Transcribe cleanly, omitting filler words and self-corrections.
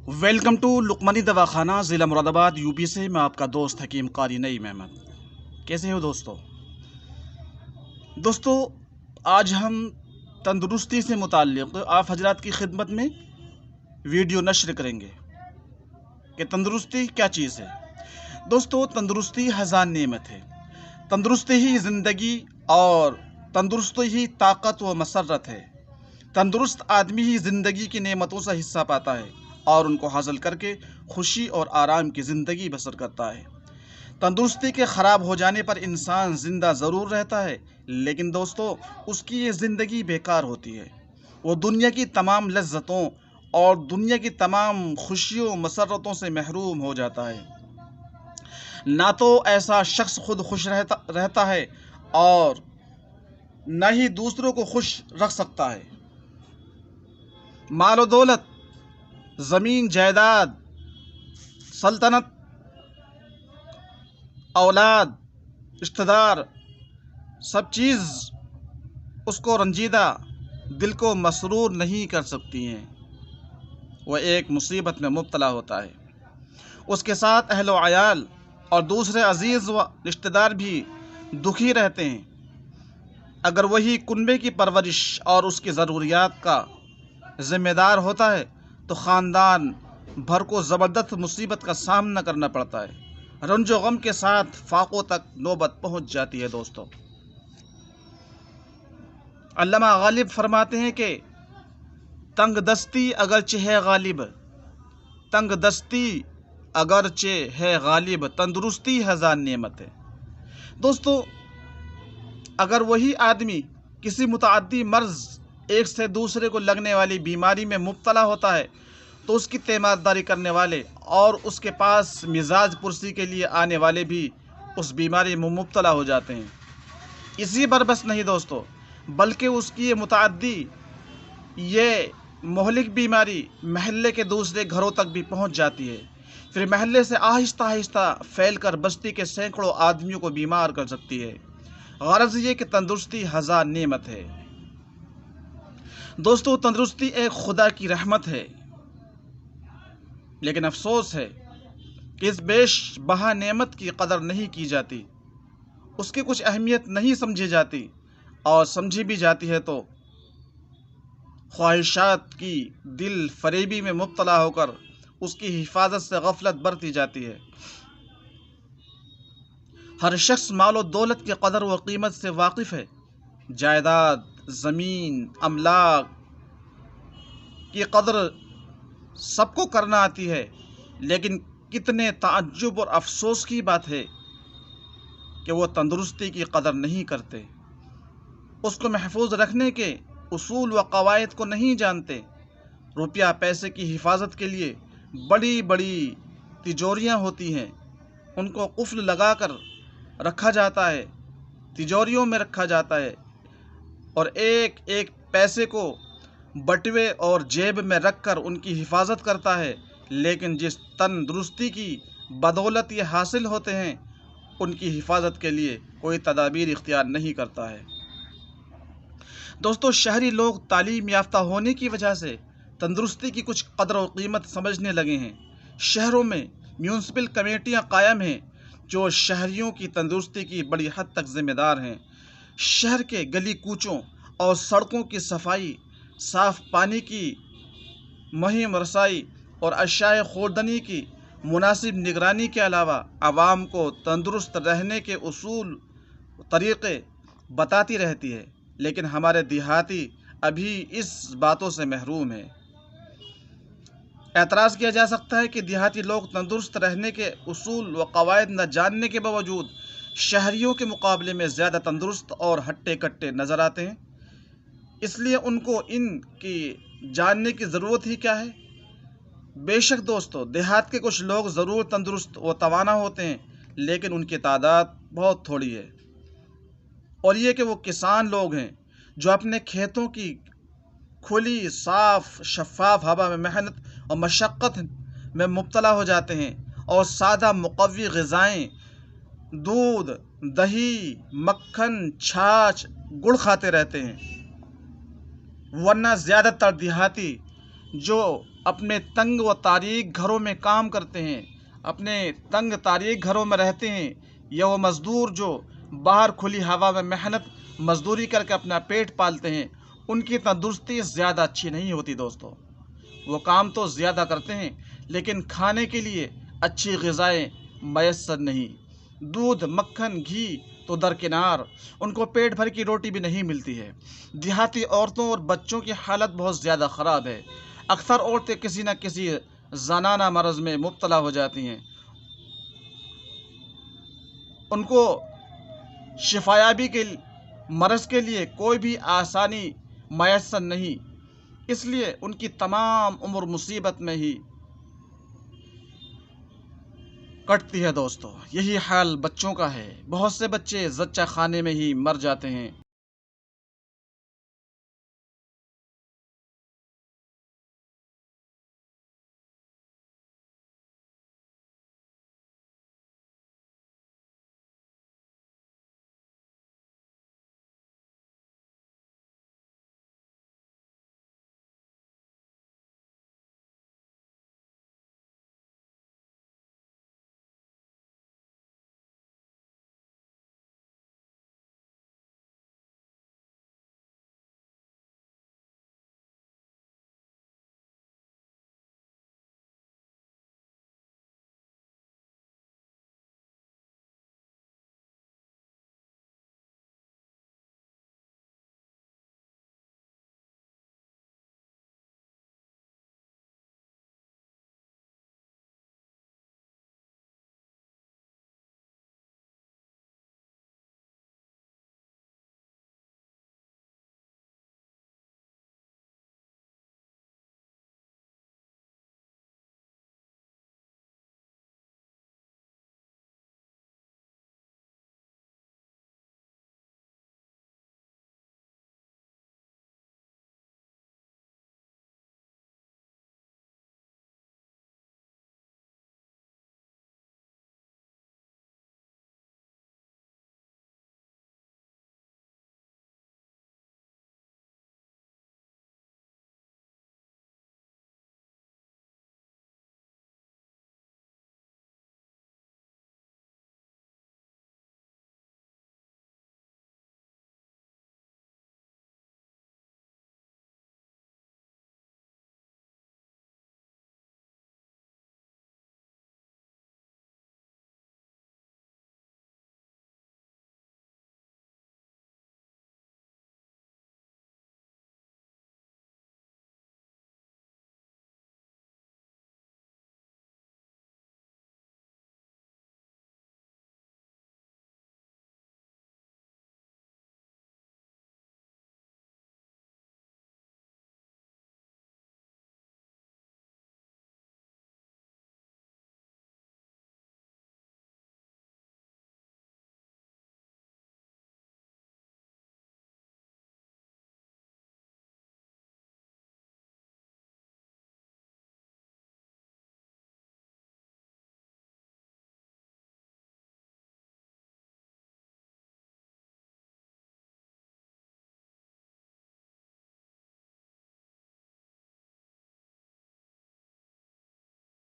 Welcome to लुकमानी दवाखाना ज़िला Moradabad UP से। मैं आपका दोस्त हकीम कारी नईम अहमद। कैसे हो दोस्तों आज हम तंदुरुस्ती से मुताल्लिक़ आप हजरात की खिदमत में वीडियो नश्र करेंगे कि तंदुरुस्ती क्या चीज़ है। दोस्तों तंदुरुस्ती हज़ार नेमत है। तंदुरुस्ती ही ज़िंदगी और तंदुरुस्ती ही ताकत व मसरत है। तंदुरुस्त आदमी ही ज़िंदगी की नेमतों से हिस्सा पाता है और उनको हासिल करके खुशी और आराम की ज़िंदगी बसर करता है। तंदुरुस्ती के ख़राब हो जाने पर इंसान ज़िंदा ज़रूर रहता है, लेकिन दोस्तों उसकी ये ज़िंदगी बेकार होती है। वो दुनिया की तमाम लज्जतों और दुनिया की तमाम खुशियों मसरतों से महरूम हो जाता है। ना तो ऐसा शख्स खुद खुश रहता है और न ही दूसरों को खुश रख सकता है। माल दौलत, ज़मीन जायदाद, सल्तनत, औलाद, रिश्तेदार, सब चीज़ उसको रंजीदा, दिल को मसरूर नहीं कर सकती हैं। वह एक मुसीबत में मुब्तला होता है। उसके साथ अहल व अयाल और दूसरे अजीज़ व रिश्तेदार भी दुखी रहते हैं। अगर वही कुनबे की परवरिश और उसकी ज़रूरियात का ज़िम्मेदार होता है तो ख़ानदान भर को ज़बरदस्त मुसीबत का सामना करना पड़ता है। रंजो गम के साथ फाकों तक नौबत पहुँच जाती है। दोस्तों अल्लामा गालिब फरमाते हैं कि तंग दस्ती अगरचे है गालिब, तंग दस्ती अगरचे है गालिब, तंदुरुस्ती हज़ार नेमत है। दोस्तों अगर वही आदमी किसी मुतअद्दी मर्ज़ एक से दूसरे को लगने वाली बीमारी में मुब्तला होता है तो उसकी तीमारदारी करने वाले और उसके पास मिजाज पुरसी के लिए आने वाले भी उस बीमारी में मुब्तला हो जाते हैं। इसी पर बस नहीं दोस्तों, बल्कि उसकी ये मुतअद्दी ये मोहलिक बीमारी महल्ले के दूसरे घरों तक भी पहुंच जाती है। फिर महल्ले से आहिस्ता आहिस्ता फैलकर बस्ती के सैकड़ों आदमियों को बीमार कर सकती है। गरज ये कि तंदुरुस्ती हज़ार नेमत है। दोस्तों तंदुरुस्ती एक खुदा की रहमत है, लेकिन अफसोस है कि इस बेशबहा नेमत की कदर नहीं की जाती, उसकी कुछ अहमियत नहीं समझी जाती, और समझी भी जाती है तो ख्वाहिशात की दिल फरेबी में मुब्तला होकर उसकी हिफाजत से गफलत बरती जाती है। हर शख्स मालो दौलत के कदर व कीमत से वाकिफ़ है। जायदाद, ज़मीन, अमलाक की कदर सबको करना आती है, लेकिन कितने ताज्जुब और अफसोस की बात है कि वो तंदुरुस्ती की कदर नहीं करते, उसको महफूज रखने के उसूल व कवायद को नहीं जानते। रुपया पैसे की हिफाजत के लिए बड़ी बड़ी तिजोरियां होती हैं, उनको कुफ्ल लगाकर रखा जाता है, तिजोरियों में रखा जाता है, और एक एक पैसे को बटुए और जेब में रखकर उनकी हिफाजत करता है। लेकिन जिस तंदुरुस्ती की बदौलत ये हासिल होते हैं, उनकी हिफाजत के लिए कोई तदाबीर इख्तियार नहीं करता है। दोस्तों शहरी लोग तालीम याफ्ता होने की वजह से तंदुरुस्ती की कुछ कदर और कीमत समझने लगे हैं। शहरों में म्यूनसिपल कमेटियां कायम हैं जो शहरियों की तंदुरुस्ती की बड़ी हद तक जिम्मेदार हैं। शहर के गली कूचों और सड़कों की सफाई, साफ पानी की मुहिम रसाई और अशाए खुर्दनी की मुनासिब निगरानी के अलावा आवाम को तंदुरुस्त रहने के उसूल तरीक़े बताती रहती है। लेकिन हमारे देहाती अभी इस बातों से महरूम है। एतराज़ किया जा सकता है कि देहाती लोग तंदुरुस्त रहने के उसूल व कवायद न जानने के बावजूद शहरियों के मुकाबले में ज़्यादा तंदुरुस्त और हट्टे कट्टे नज़र आते हैं, इसलिए उनको इनकी जानने की ज़रूरत ही क्या है। बेशक दोस्तों देहात के कुछ लोग ज़रूर तंदुरुस्त व तवाना होते हैं, लेकिन उनकी तादाद बहुत थोड़ी है, और ये कि वो किसान लोग हैं जो अपने खेतों की खुली साफ शफाफ हवा में मेहनत और मशक्क़त में मुब्तला हो जाते हैं और सादा मुक़व्वी ग़िज़ाएँ दूध, दही, मक्खन, छाछ, गुड़ खाते रहते हैं। वरना ज़्यादातर देहाती जो اپنے تنگ و تاریک گھروں میں کام کرتے ہیں، اپنے تنگ تاریک گھروں میں رہتے ہیں، یا وہ مزدور جو باہر کھلی ہوا میں محنت مزدوری کر کے اپنا پیٹ پالتے ہیں، ان کی تندرستی زیادہ اچھی نہیں ہوتی دوستو۔ وہ کام تو زیادہ کرتے ہیں لیکن کھانے کے لیے اچھی غذائیں میسر نہیں۔ دودھ، مکھن، گھی تو درکنار، ان کو پیٹ بھر کی روٹی بھی نہیں ملتی ہے۔ دیہاتی عورتوں اور بچوں کی حالت بہت زیادہ خراب ہے۔ اکثر عورتیں کسی نہ کسی زنانہ مرض میں مبتلا ہو جاتی ہیں، ان کو شفایابی کے مرض کے لیے کوئی بھی آسانی میسر نہیں، اس لیے ان کی تمام عمر مصیبت میں ہی کٹتی ہے دوستو۔ یہی حال بچوں کا ہے، بہت سے بچے زچہ خانے میں ہی مر جاتے ہیں۔